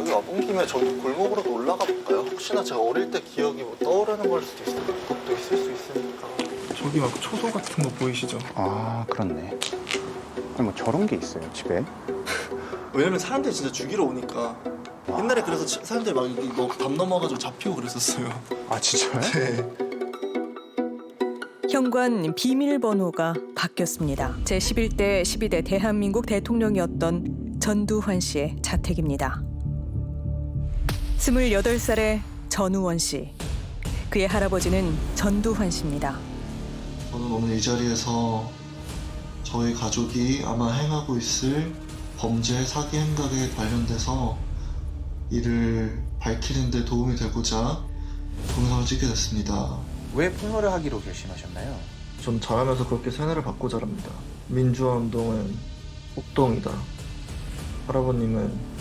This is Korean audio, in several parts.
여기 와본 김에 저기 골목으로도 올라가 볼까요? 혹시나 제가 어릴 때 기억이 뭐 떠오르는 걸 수도 있을 것도 있을 수 있으니까. 저기 막 초소 같은 거 보이시죠? 아, 그렇네. 아니, 뭐 저런 게 있어요, 집에? 왜냐면 사람들이 진짜 죽이러 오니까. 옛날에 그래서 사람들이 막 이거 담 넘어가지고 잡히고 그랬었어요. 아, 진짜요? 네. 현관 비밀번호가 바뀌었습니다. 제11대 12대 대한민국 대통령이었던 전두환 씨의 자택입니다. 28살의 전우원 씨. 그의 할아버지는 전두환 씨입니다. 저는 오늘 이 자리에서 저희 가족이 아마 행하고 있을 범죄 사기 행각에 관련돼서 이를 밝히는 데 도움이 되고자 동영상을 찍게 됐습니다. 왜 폭로를 하기로 결심하셨나요? 전 자라면서 그렇게 세뇌를 받고 자랍니다. 민주화 운동은 폭동이다. 할아버님은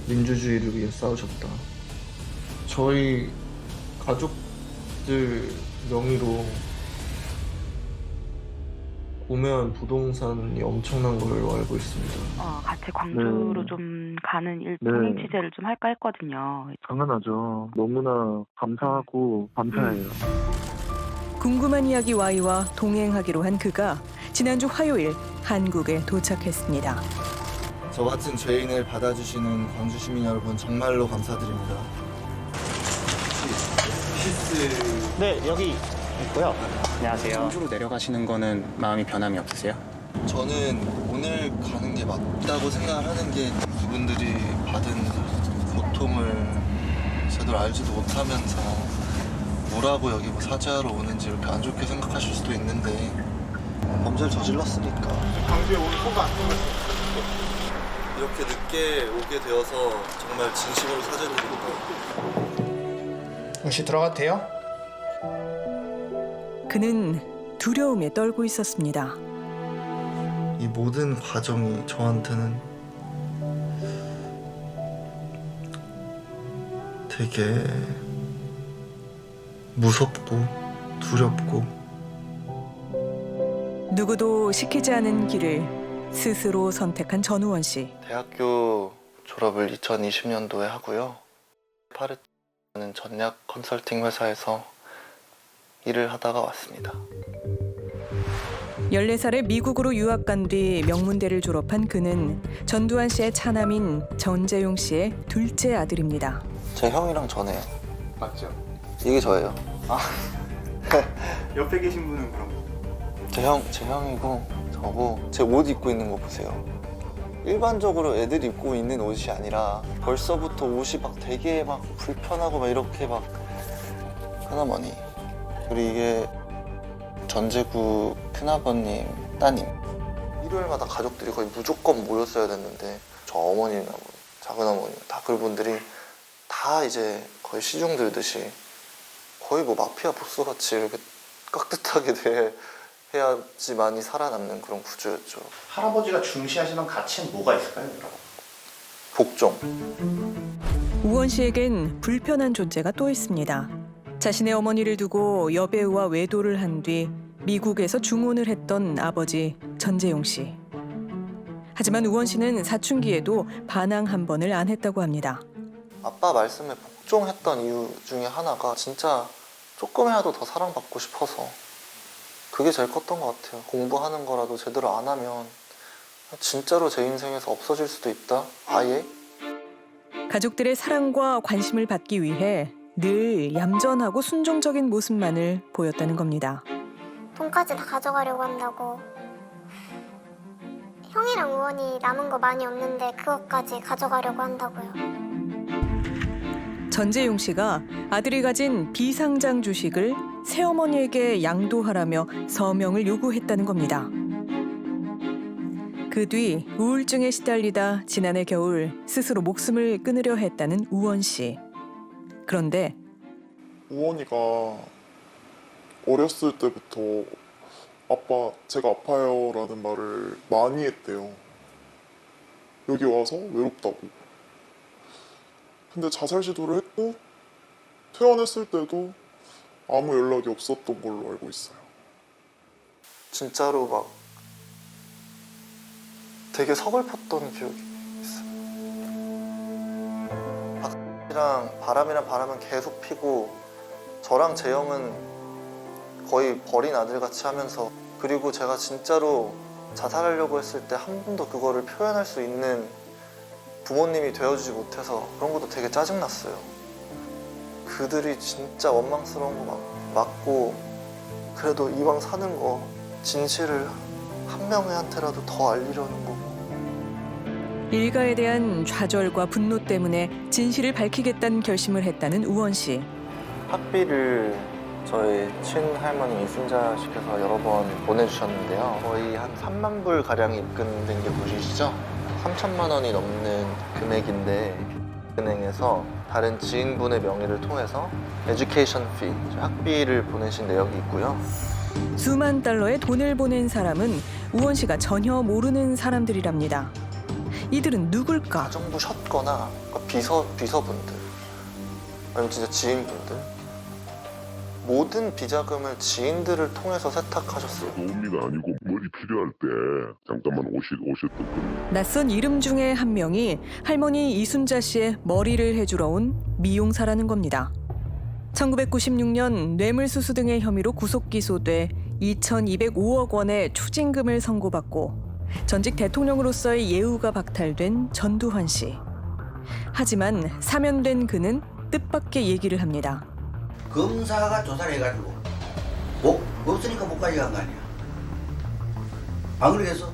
민주주의를 위해 싸우셨다. 저희 가족들 명의로 구매한 부동산이 엄청난 걸로 알고 있습니다. 같이 광주로 네. 좀 가는 일 네. 동행 취재를 좀 할까 했거든요. 당연하죠. 너무나 감사하고 감사해요. 궁금한 이야기 Y와 동행하기로 한 그가 지난주 화요일 한국에 도착했습니다. 저 같은 죄인을 받아주시는 광주 시민 여러분 정말로 감사드립니다. 네, 여기 있고요. 안녕하세요. 청주로 내려가시는 거는 마음이 변함이 없으세요? 저는 오늘 가는 게 맞다고 생각을 하는 게 그분들이 받은 고통을 제대로 알지도 못하면서 뭐라고 여기 뭐 사죄하러 오는지 이렇게 안 좋게 생각하실 수도 있는데 범죄를 저질렀으니까 광주에 오늘 소가 안 들어갔어요. 이렇게 늦게 오게 되어서 정말 진심으로 사죄드립니다. 혹시 들어가도 돼요? 그는 두려움에 떨고 있었습니다. 이 모든 과정이 저한테는 되게 무섭고 두렵고 누구도 시키지 않은 길을 스스로 선택한 전우원 씨. 대학교 졸업을 2020년도에 하고요. 파르티라는 전략 컨설팅 회사에서 일을 하다가 왔습니다. 14살에 미국으로 유학 간 뒤 명문대를 졸업한 그는 전두환 씨의 차남인 전재용 씨의 둘째 아들입니다. 제 형이랑 저네요. 맞죠? 이게 저예요. 옆에 계신 분은 그럼 제 형이고 저고 제 옷 입고 있는 거 보세요. 일반적으로 애들이 입고 있는 옷이 아니라 벌써부터 옷이 막 되게 막 불편하고 막 이렇게 막 큰어머니 그리고 이게 전재구 큰아버님 따님 일요일마다 가족들이 거의 무조건 모였어야 됐는데 저 어머니나 뭐 작은어머니 다 그분들이 다 이제 거의 시중 들듯이 거의 뭐 마피아 보스같이 이렇게 깍듯하게 해야지만이 살아남는 그런 구조였죠. 할아버지가 중시하시는 가치는 뭐가 있을까요? 복종. 우원 씨에겐 불편한 존재가 또 있습니다. 자신의 어머니를 두고 여배우와 외도를 한 뒤 미국에서 중혼을 했던 아버지 전재용 씨. 하지만 우원 씨는 사춘기에도 반항 한 번을 안 했다고 합니다. 아빠 말씀에 복종했던 이유 중에 하나가 진짜 조금이라도 더 사랑받고 싶어서 그게 제일 컸던 것 같아요. 공부하는 거라도 제대로 안 하면 진짜로 제 인생에서 없어질 수도 있다? 아예? 가족들의 사랑과 관심을 받기 위해 늘 얌전하고 순종적인 모습만을 보였다는 겁니다. 돈까지 다 가져가려고 한다고. 형이랑 우원이 남은 거 많이 없는데 그것까지 가져가려고 한다고요. 전재용 씨가 아들이 가진 비상장 주식을 새어머니에게 양도하라며 서명을 요구했다는 겁니다. 그 뒤 우울증에 시달리다 지난해 겨울 스스로 목숨을 끊으려 했다는 우원 씨. 그런데 우원이가 어렸을 때부터 아빠 제가 아파요 라는 말을 많이 했대요. 여기 와서 외롭다고. 근데 자살 시도를 했고 퇴원했을 때도 아무 연락이 없었던 걸로 알고 있어요. 진짜로 막 되게 서글펐던 기억이 있어요. 랑 바람이랑 바람은 계속 피고 저랑 재영은 거의 버린 아들같이 하면서 그리고 제가 진짜로 자살하려고 했을 때 한 번도 그거를 표현할 수 있는 부모님이 되어주지 못해서 그런 것도 되게 짜증났어요. 그들이 진짜 원망스러운 거 맞고 그래도 이왕 사는 거 진실을 한 명한테라도 더 알리려는 거고 일가에 대한 좌절과 분노 때문에 진실을 밝히겠다는 결심을 했다는 우원 씨. 학비를 저희 친할머니 이순자 씨께서 여러 번 보내주셨는데요. 거의 한 3만 불 가량 입금된 게 보이시죠? 3천만 원이 넘는 금액인데 은행에서 다른 지인분의 명의를 통해서 에듀케이션 피, 학비를 보내신 내역이 있고요. 수만 달러의 돈을 보낸 사람은 우원 씨가 전혀 모르는 사람들이랍니다. 이들은 누굴까? 가정부 셨거나 비서분들 아니면 진짜 지인분들 모든 비자금을 지인들을 통해서 세탁하셨어요. 도우미가 아니고 머리 필요할 때 잠깐만 오셨던 분. 낯선 이름 중에 한 명이 할머니 이순자 씨의 머리를 해주러 온 미용사라는 겁니다. 1996년 뇌물수수 등의 혐의로 구속 기소돼 2,205억 원의 추징금을 선고받고 전직 대통령으로서의 예우가 박탈된 전두환 씨. 하지만 사면된 그는 뜻밖의 얘기를 합니다. 검사가 조사를 해가지고 없으니까 못 가져간 거 아니야. 안 그러겠어?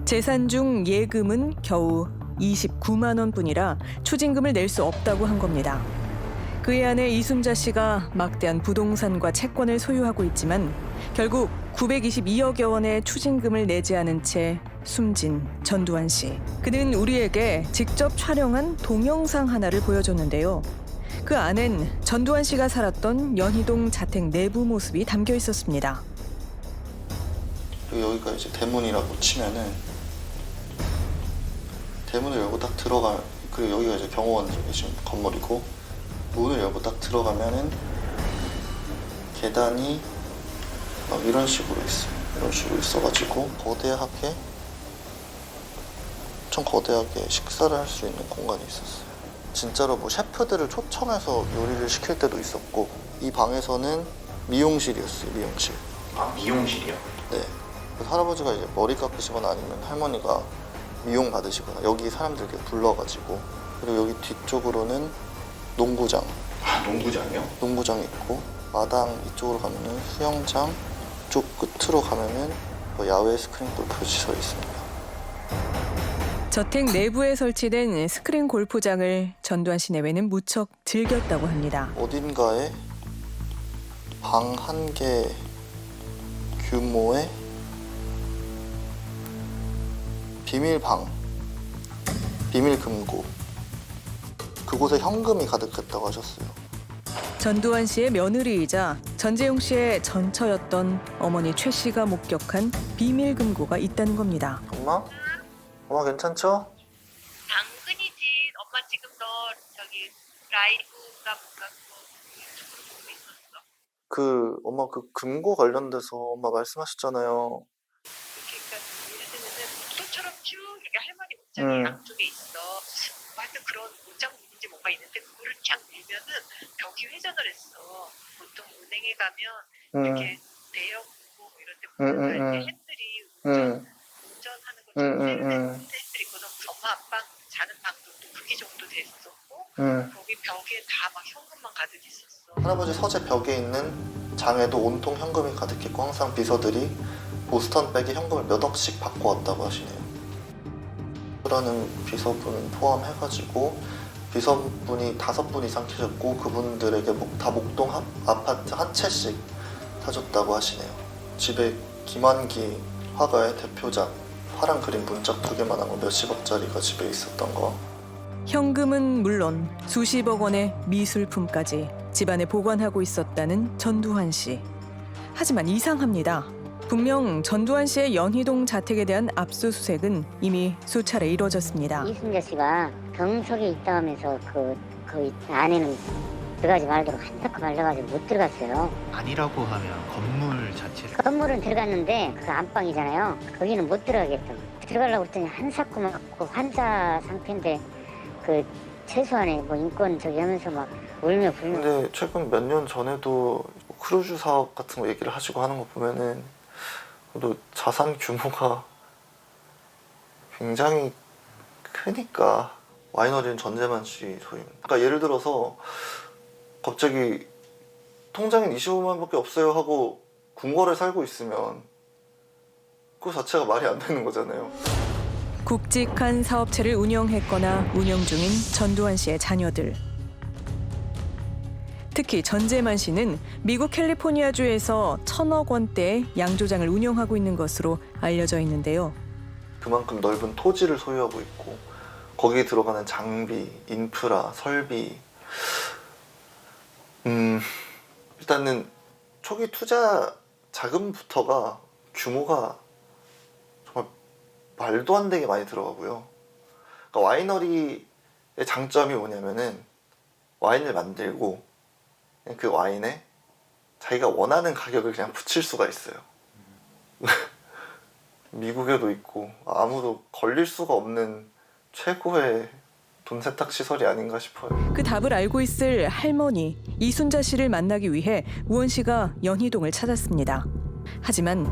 재산 중 예금은 겨우 29만 원뿐이라 추징금을 낼 수 없다고 한 겁니다. 그의 아내 이순자 씨가 막대한 부동산과 채권을 소유하고 있지만 결국 922억여 원의 추징금을 내지 않은 채 숨진 전두환 씨. 그는 우리에게 직접 촬영한 동영상 하나를 보여줬는데요. 그 안엔 전두환 씨가 살았던 연희동 자택 내부 모습이 담겨 있었습니다. 여기가 이제 대문이라고 치면은 대문을 열고 딱 들어가 그리고 여기가 이제 경호원 쪽에 지금 건물이고 문을 열고 딱 들어가면은 계단이 막 이런 식으로 있어요. 이런 식으로 있어가지고 거대하게 엄청 거대하게 식사를 할 수 있는 공간이 있었어요. 진짜로 뭐 셰프들을 초청해서 요리를 시킬 때도 있었고 이 방에서는 미용실이었어요. 미용실. 아, 미용실이요? 네. 그래서 할아버지가 이제 머리 깎으시거나 아니면 할머니가 미용 받으시거나 여기 사람들 이렇게 불러가지고 그리고 여기 뒤쪽으로는 농구장. 아, 농구장이요? 농구장이 있고 마당 이쪽으로 가면은 수영장 쪽 끝으로 가면은 뭐 야외 스크린 골프 시설이 있습니다. 저택 내부에 설치된 스크린 골프장을 전두환 씨 내외는 무척 즐겼다고 합니다. 어딘가에 방 한 개 규모의 비밀방, 비밀금고 그곳에 현금이 가득했다고 하셨어요. 전두환 씨의 며느리이자 전재용 씨의 전처였던 어머니 최 씨가 목격한 비밀 금고가 있다는 겁니다. 엄마? 엄마 괜찮죠? 당근이지. 엄마 지금 너 저기 라이브가 뭔가 유튜브로 보고 있었어. 그 엄마 그 금고 관련돼서 엄마 말씀하셨잖아요. 그러니까 예를 들면은 소처럼 쭉 이렇게 할머니 옷장이 양쪽에 있어. 하여튼 그런 옷장인지 뭔가 있는데 그거를 쫙 밀면은 벽이 회전을 했어. 보통 은행에 가면 이렇게 대형 금고 이런 데 보면 핸들이 운전하는 거 좀 핸들이 있거든. 엄마 아빠 자는 방도 또 크기 정도 됐었고 거기 벽에 다 막 현금만 가득 있었어. 할아버지 서재 벽에 있는 장에도 온통 현금이 가득했고 항상 비서들이 보스턴백에 현금을 몇 억씩 받고 왔다고 하시네요. 라는 비서분 포함해가지고 비서분이 5분 이상 계셨고 그분들에게 다 목동 아파트 한 채씩 사줬다고 하시네요. 집에 김환기 화가의 대표작 화랑 그림 문짝 2개만 하고 몇십억짜리가 집에 있었던 거. 현금은 물론 수십억 원의 미술품까지 집안에 보관하고 있었다는 전두환 씨. 하지만 이상합니다. 분명 전두환 씨의 연희동 자택에 대한 압수수색은 이미 수차례 이루어졌습니다. 이순자 씨가 병석에 있다 하면서 그 안에는 들어가지 말도록 한타크 말려가지고 못 들어갔어요. 아니라고 하면 건물 자체를 건물은 들어갔는데 그 안방이잖아요. 거기는 못 들어가겠다고. 들어가려고 했더니 한사코 맞고 환자 상태인데 그 최소한의 뭐 인권 저기 하면서 막 울며 불며. 근데 최근 몇 년 전에도 크루즈 사업 같은 거 얘기를 하시고 하는 거 보면은 또 자산 규모가 굉장히 크니까. 와이너리는 전재만 씨 소유. 그러니까 예를 들어서 갑자기 통장엔 25만밖에 없어요 하고 궁궐에 살고 있으면 그 자체가 말이 안 되는 거잖아요. 굵직한 사업체를 운영했거나 운영 중인 전두환 씨의 자녀들. 특히 전재만 씨는 미국 캘리포니아주에서 1,000억 원대의 양조장을 운영하고 있는 것으로 알려져 있는데요. 그만큼 넓은 토지를 소유하고 있고 거기에 들어가는 장비, 인프라, 설비. 일단은 초기 투자 자금부터가 규모가 정말 말도 안 되게 많이 들어가고요. 그러니까 와이너리의 장점이 뭐냐면은 와인을 만들고 그 와인에 자기가 원하는 가격을 그냥 붙일 수가 있어요. 미국에도 있고 아무도 걸릴 수가 없는 최고의 돈 세탁 시설이 아닌가 싶어요. 그 답을 알고 있을 할머니 이순자 씨를 만나기 위해 우원 씨가 연희동을 찾았습니다. 하지만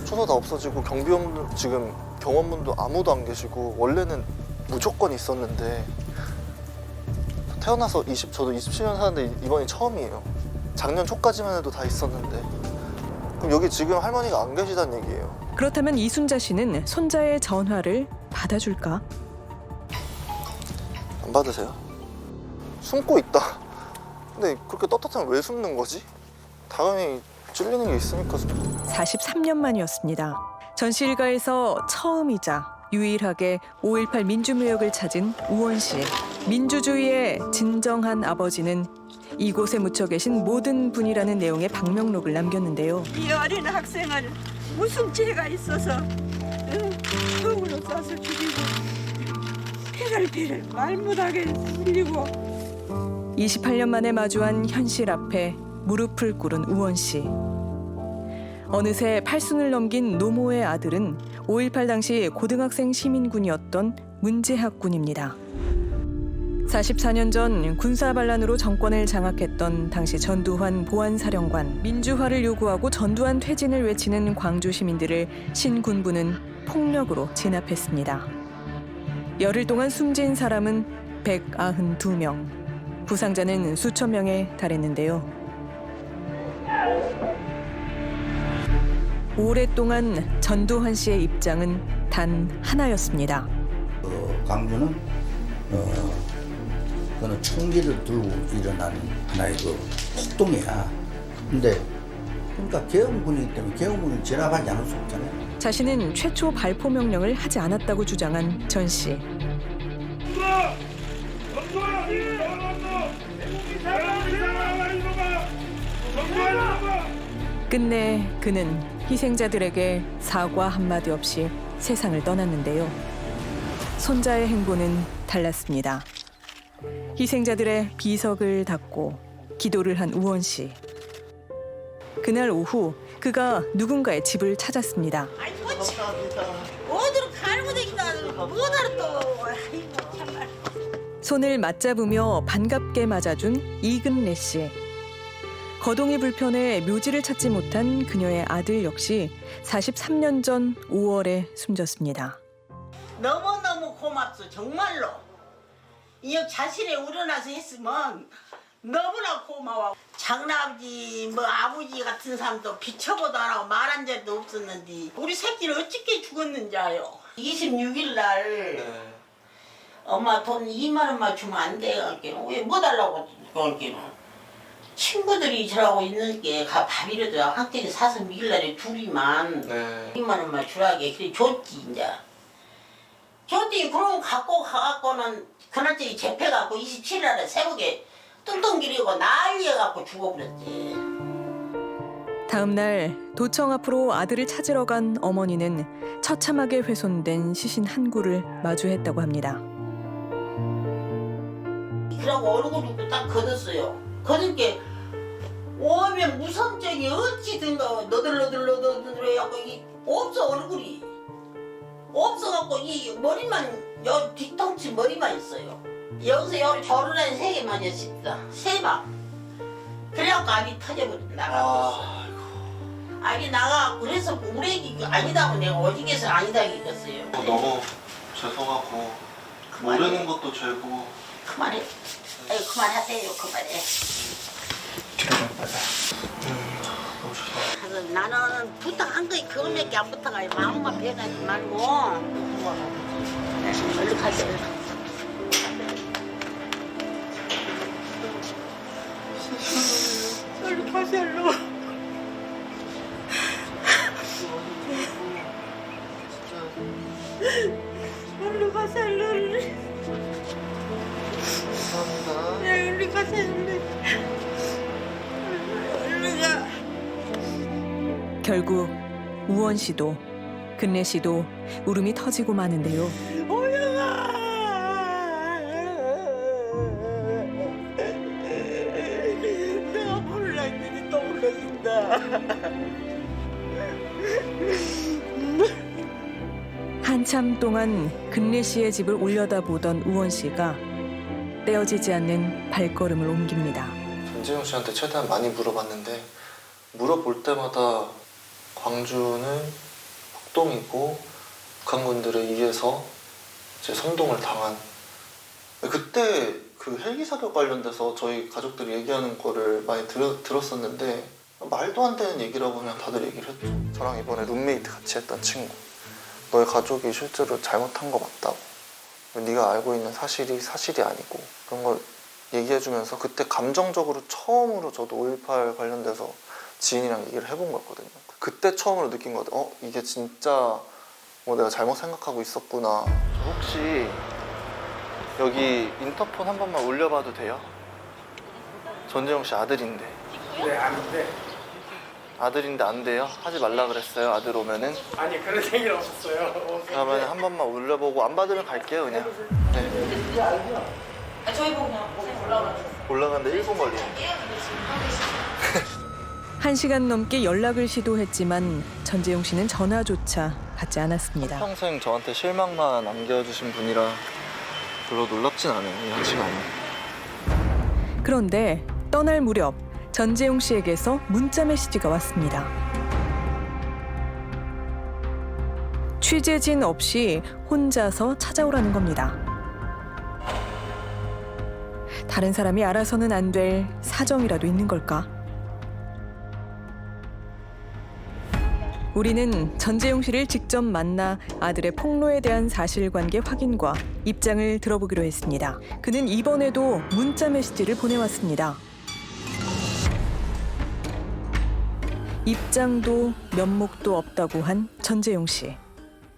초소 다 없어지고 경비원도 지금 경원분도 아무도 안 계시고 원래는 무조건 있었는데 태어나서 저도 27년 사는데 이번이 처음이에요. 작년 초까지만 해도 다 있었는데 그럼 여기 지금 할머니가 안 계시다는 얘기예요. 그렇다면 이순자 씨는 손자의 전화를 받아줄까? 안 받으세요? 숨고 있다. 근데 그렇게 떳떳하면 왜 숨는 거지? 당연히 찔리는 게 있으니까. 43년 만이었습니다. 전시 일가에서 처음이자 유일하게 5.18 민주무역을 찾은 우원 씨. 민주주의의 진정한 아버지는 이곳에 묻혀 계신 모든 분이라는 내용의 방명록을 남겼는데요. 이 어린 학생을 무슨 죄가 있어서 흙으로 싸서 죽이고 피를 말 못하게 흘리고. 28년 만에 마주한 현실 앞에 무릎을 꿇은 우원 씨. 어느새 8순을 넘긴 노모의 아들은 5.18 당시 고등학생 시민군이었던 문재학 군입니다. 44년 전 군사반란으로 정권을 장악했던 당시 전두환 보안사령관. 민주화를 요구하고 전두환 퇴진을 외치는 광주 시민들을 신군부는 폭력으로 진압했습니다. 열흘 동안 숨진 사람은 192명, 부상자는 수천 명에 달했는데요. 오랫동안 전두환 씨의 입장은 단 하나였습니다. 광주는 그거는 총기를 들고 일어나는 하나의 그 폭동이야. 근데 그러니까 계엄군이기 때문에 계엄군을 진압하지 않을 수 없잖아요. 자신은 최초 발포 명령을 하지 않았다고 주장한 전 씨. 끝내 그는 희생자들에게 사과 한마디 없이 세상을 떠났는데요. 손자의 행보는 달랐습니다. 희생자들의 비석을 닦고 기도를 한 우원 씨. 그날 오후 그가 누군가의 집을 찾았습니다. 감사합니다. 어디로 가는 댕긴다 못 알아 또. 손을 맞잡으며 반갑게 맞아준 이근래 씨. 거동이 불편해 묘지를 찾지 못한 그녀의 아들 역시 43년 전 5월에 숨졌습니다. 너무너무 고맙소 정말로. 이 자신의 우러나서 했으면 너무나 고마워. 장남아버지 뭐 아버지 같은 사람도 비춰보도 안 하고 말한 적도 없었는데 우리 새끼는 어떻게 죽었는지 아요. 26일 날 엄마 돈 2만 원만 주면 안 돼. 왜 뭐 달라고 그럴게는. 친구들이 저라고 있는 게 밥이라도 한 끼리 사서 미일 날에 둘이만 2만 원만 주라게 그래 줬지 이제. 줬지. 그럼 갖고 가갖고는 그날짜리 재패갖고 27일 날에 새벽에 뚱뚱기리고 난리해갖고 죽어버렸지. 다음 날 도청 앞으로 아들을 찾으러 간 어머니는 처참하게 훼손된 시신 한 구를 마주했다고 합니다. 그러고 얼굴을 딱 걷었어요. 걷은 게 오면 무성적이 어찌든가 너들너들해갖고 이 없어 얼굴이 없어갖고 이 머리만 여 뒤통수 머리만 있어요. 여기서 여기 결혼한 3개만 했었다. 3방. 그래갖고 압이 터져버려 나가고 압이 나가고 그래서 우리 얘기 아니다고 내가 어디에서 아니다 얘기했어요. 너무 죄송하고 모르는 것도 죄고. 그만해. 아유 그만하세요. 그만해. 너무 죄송해요. 그래서 나는 부탁한 거에 그것밖에 안 부탁해요. 마음만 변하지 말고. 네, 얼른 가세요. 얼른 가세요. 얼른 가세요. 감사합니다. 네, 얼른 가세요. 얼른 가. 결국 우원 씨도 근래 씨도 울음이 터지고 마는데요. 오영아. 내가 불러 했더니 또 불러준다. 한참 동안 근래 씨의 집을 올려다보던 우원 씨가 떼어지지 않는 발걸음을 옮깁니다. 전재용 씨한테 최대한 많이 물어봤는데 물어볼 때마다 광주는 폭동이고 북한군들에 의해서 이제 선동을 당한. 그때 그 헬기 사격 관련돼서 저희 가족들이 얘기하는 거를 많이 들었었는데 말도 안 되는 얘기라고 그냥 다들 얘기를 했죠. 저랑 이번에 룸메이트 같이 했던 친구, 너의 가족이 실제로 잘못한 거 맞다고, 네가 알고 있는 사실이 아니고, 그런 걸 얘기해주면서 그때 감정적으로 처음으로 저도 5.18 관련돼서 지인이랑 얘기를 해본 거였거든요. 그때 처음으로 느낀 거 같아요. 이게 진짜 내가 잘못 생각하고 있었구나. 혹시 여기 인터폰 한 번만 올려봐도 돼요? 전재용 씨 아들인데. 네, 아는데. 아들인데 안 돼요? 하지 말라 그랬어요, 아들 오면은? 아니, 그런 얘기는 없었어요. 그러면 한 번만 올려보고 안 받으면 갈게요, 그냥. 네. 저희 보고 그냥 올라가는데 1분 걸리네. 1시간 넘게 연락을 시도했지만 전재용 씨는 전화조차 받지 않았습니다. 평생 저한테 실망만 남겨주신 분이라 별로 놀랍진 않아요, 이 한치가 아니에요. 그런데 떠날 무렵 전재용 씨에게서 문자 메시지가 왔습니다. 취재진 없이 혼자서 찾아오라는 겁니다. 다른 사람이 알아서는 안 될 사정이라도 있는 걸까? 우리는 전재용 씨를 직접 만나 아들의 폭로에 대한 사실관계 확인과 입장을 들어보기로 했습니다. 그는 이번에도 문자 메시지를 보내왔습니다. 입장도 면목도 없다고 한 전재용 씨.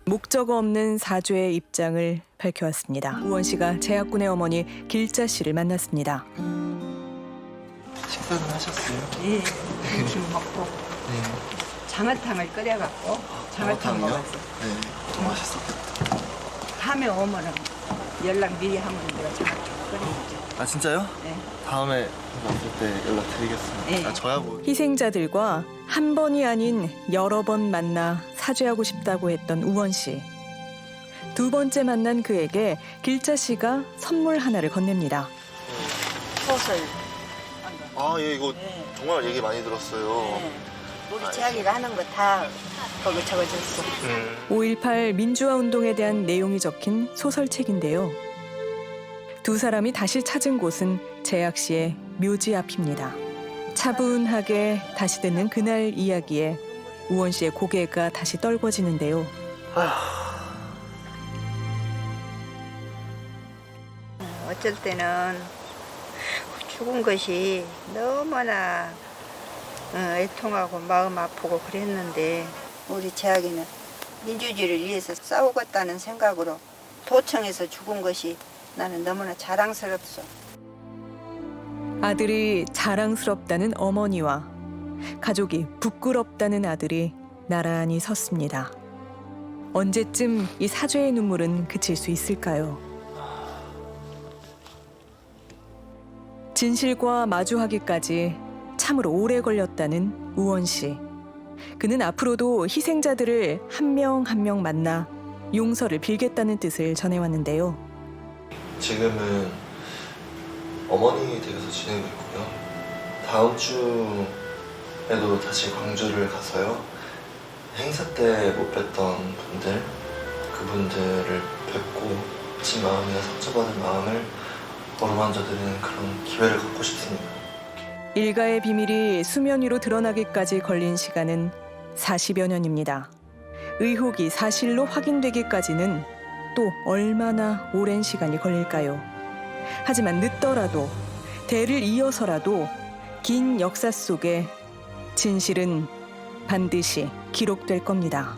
목적 없는 사죄의 입장을 밝혀왔습니다. 우원 씨가 재학군의 어머니 길자 씨를 만났습니다. 식사는 하셨어요? 예, 점심 먹고 네. 장어탕을 끓여갖고 장어탕 먹었어. 네, 너무 맛있었겠다. 다음에 오면은 연락 미리 하면 내가 장어탕 끓여야죠. 아 진짜요? 네. 다음에 왔을 때 연락드리겠습니다. 네. 아 저야 뭐. 희생자들과 한 번이 아닌 여러 번 만나 사죄하고 싶다고 했던 우원 씨. 두 번째 만난 그에게 길자 씨가 선물 하나를 건넵니다. 소설. 아, 예, 이거 네. 정말 얘기 많이 들었어요. 네. 우리 자기가 하는 거 다 거기 적어줬어. 5.18 민주화 운동에 대한 내용이 적힌 소설책인데요. 두 사람이 다시 찾은 곳은 재학 씨의 묘지 앞입니다. 차분하게 다시 듣는 그날 이야기에 우원 씨의 고개가 다시 떨궈지는데요. 어쩔 때는 죽은 것이 너무나 애통하고 마음 아프고 그랬는데 우리 재학이는 민주주의를 위해서 싸우겠다는 생각으로 도청에서 죽은 것이 나는 너무나 자랑스럽소. 아들이 자랑스럽다는 어머니와 가족이 부끄럽다는 아들이 나란히 섰습니다. 언제쯤 이 사죄의 눈물은 그칠 수 있을까요? 진실과 마주하기까지 참으로 오래 걸렸다는 우원 씨. 그는 앞으로도 희생자들을 한 명 한 명 만나 용서를 빌겠다는 뜻을 전해왔는데요. 지금은 어머니 댁에서 지내고 있고요. 다음 주에도 다시 광주를 가서요. 행사 때 못 뵀던 분들, 그분들을 뵙고 진 마음이나 상처받은 마음을 어루만져 드리는 그런 기회를 갖고 싶습니다. 일가의 비밀이 수면 위로 드러나기까지 걸린 시간은 40여 년입니다. 의혹이 사실로 확인되기까지는 또 얼마나 오랜 시간이 걸릴까요? 하지만 늦더라도 대를 이어서라도 긴 역사 속에 진실은 반드시 기록될 겁니다.